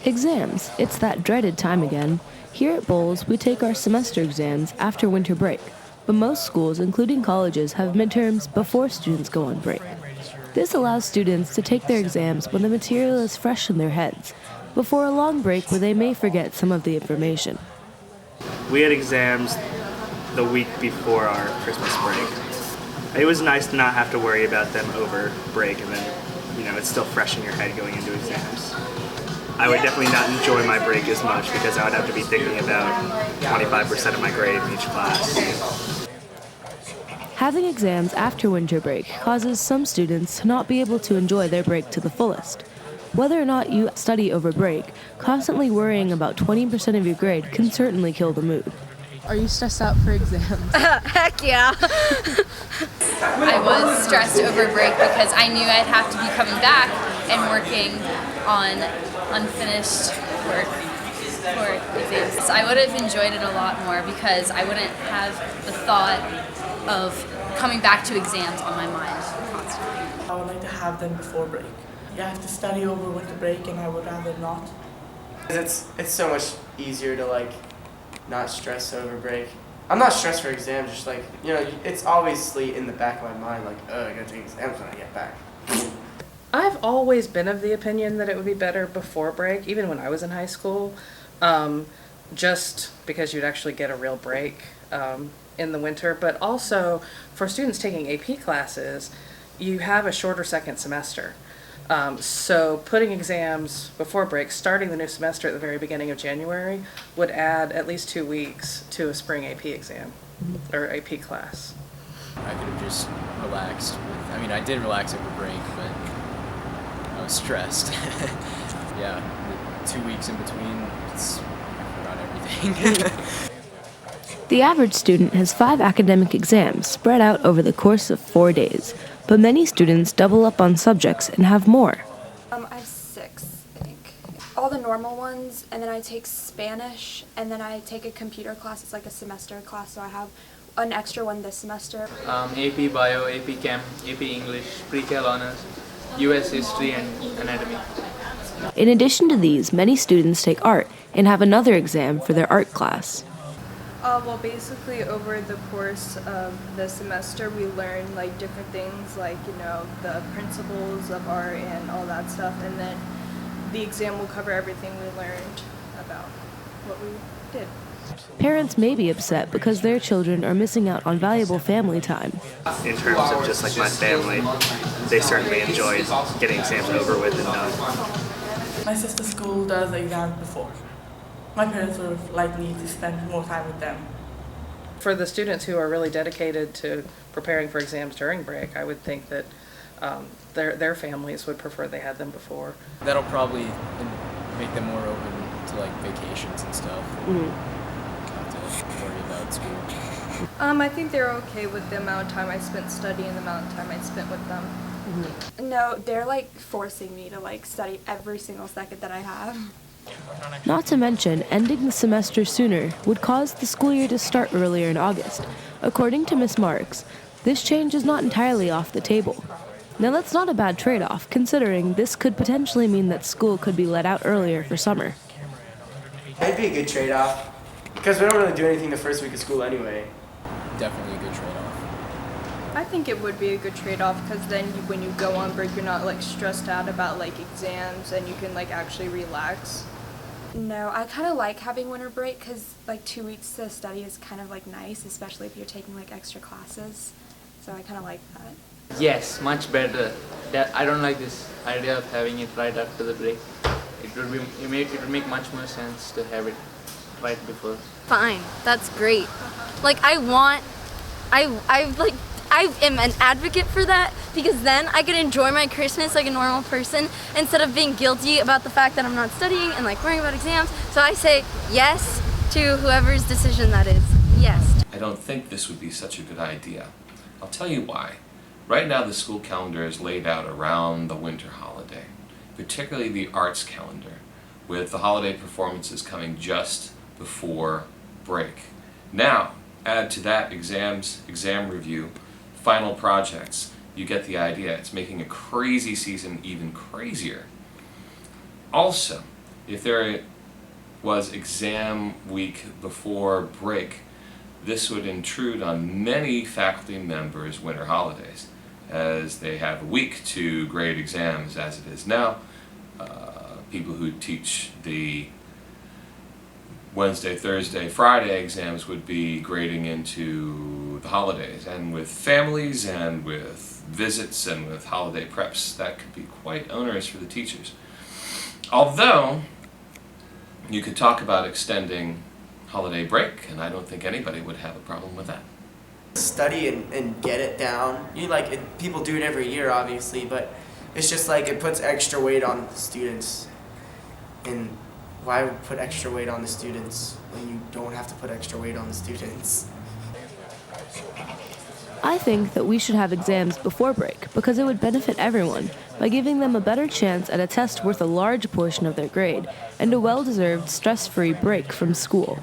Exams. It's that dreaded time again. Here at Bolles, we take our semester exams after winter break, but most schools, including colleges, have midterms before students go on break. This allows students to take their exams when the material is fresh in their heads, before a long break where they may forget some of the information. We had exams the week before our Christmas break. It was nice to not have to worry about them over break, and then, it's still fresh in your head going into exams. I would definitely not enjoy my break as much because I would have to be thinking about 25% of my grade in each class. Having exams after winter break causes some students to not be able to enjoy their break to the fullest. Whether or not you study over break, constantly worrying about 20% of your grade can certainly kill the mood. Are you stressed out for exams? Heck yeah. I was stressed over break because I knew I'd have to be coming back and working on unfinished work for exams. I would have enjoyed it a lot more because I wouldn't have the thought of coming back to exams on my mind constantly. I would like to have them before break. You have to study over winter break, and I would rather not. It's so much easier to not stress over break. I'm not stressed for exams, just it's obviously in the back of my mind, I gotta take exams when I get back. I've always been of the opinion that it would be better before break, even when I was in high school, just because you'd actually get a real break in the winter. But also, for students taking AP classes, you have a shorter second semester. So putting exams before break, starting the new semester at the very beginning of January, would add at least 2 weeks to a spring AP exam, or AP class. I could have just relaxed. I did relax over break, but I was stressed. Yeah, the 2 weeks in between, I forgot everything. The average student has 5 academic exams spread out over the course of 4 days, but many students double up on subjects and have more. I have 6, I think. All the normal ones, and then I take Spanish, and then I take a computer class. It's like a semester class, so I have an extra one this semester. AP Bio, AP Chem, AP English, Pre-Cal Honors, US History and Anatomy. In addition to these, many students take art and have another exam for their art class. Well, basically over the course of the semester we learn different things the principles of art and all that stuff, and then the exam will cover everything we learned about what we did. Parents may be upset because their children are missing out on valuable family time. In terms of just my family, they certainly enjoy getting exams over with and done. My sister's school does the exams before. My parents would have liked me to spend more time with them. For the students who are really dedicated to preparing for exams during break, I would think that their families would prefer they had them before. That'll probably make them more open to vacations and stuff. Mm-hmm. Not to worry about school. I think they're okay with the amount of time I spent studying and the amount of time I spent with them. Mm-hmm. No, they're forcing me to study every single second that I have. Not to mention, ending the semester sooner would cause the school year to start earlier in August. According to Miss Marks, this change is not entirely off the table. Now that's not a bad trade-off, considering this could potentially mean that school could be let out earlier for summer. It'd be a good trade-off, because we don't really do anything the first week of school anyway. Definitely a good trade-off. I think it would be a good trade-off because then when you go on break you're not stressed out about exams, and you can actually relax. No, I kind of like having winter break because 2 weeks to study is kind of nice, especially if you're taking extra classes. So I kind of like that. Yes, much better. I don't like this idea of having it right after the break. It would make much more sense to have it right before. Fine, that's great. I am an advocate for that because then I can enjoy my Christmas like a normal person instead of being guilty about the fact that I'm not studying and worrying about exams. So I say yes to whoever's decision that is. Yes. I don't think this would be such a good idea. I'll tell you why. Right now the school calendar is laid out around the winter holiday, particularly the arts calendar, with the holiday performances coming just before break. Now, add to that exam review, final projects. You get the idea. It's making a crazy season even crazier. Also, if there was exam week before break, this would intrude on many faculty members' winter holidays, as they have a week to grade exams as it is now. People who teach the Wednesday, Thursday, Friday exams would be grading into the holidays, and with families and with visits and with holiday preps, that could be quite onerous for the teachers. Although you could talk about extending holiday break, and I don't think anybody would have a problem with that. Study and get it down. People do it every year, obviously, but it's just like it puts extra weight on the students. And why would put extra weight on the students when you don't have to put extra weight on the students? I think that we should have exams before break because it would benefit everyone by giving them a better chance at a test worth a large portion of their grade and a well-deserved stress-free break from school.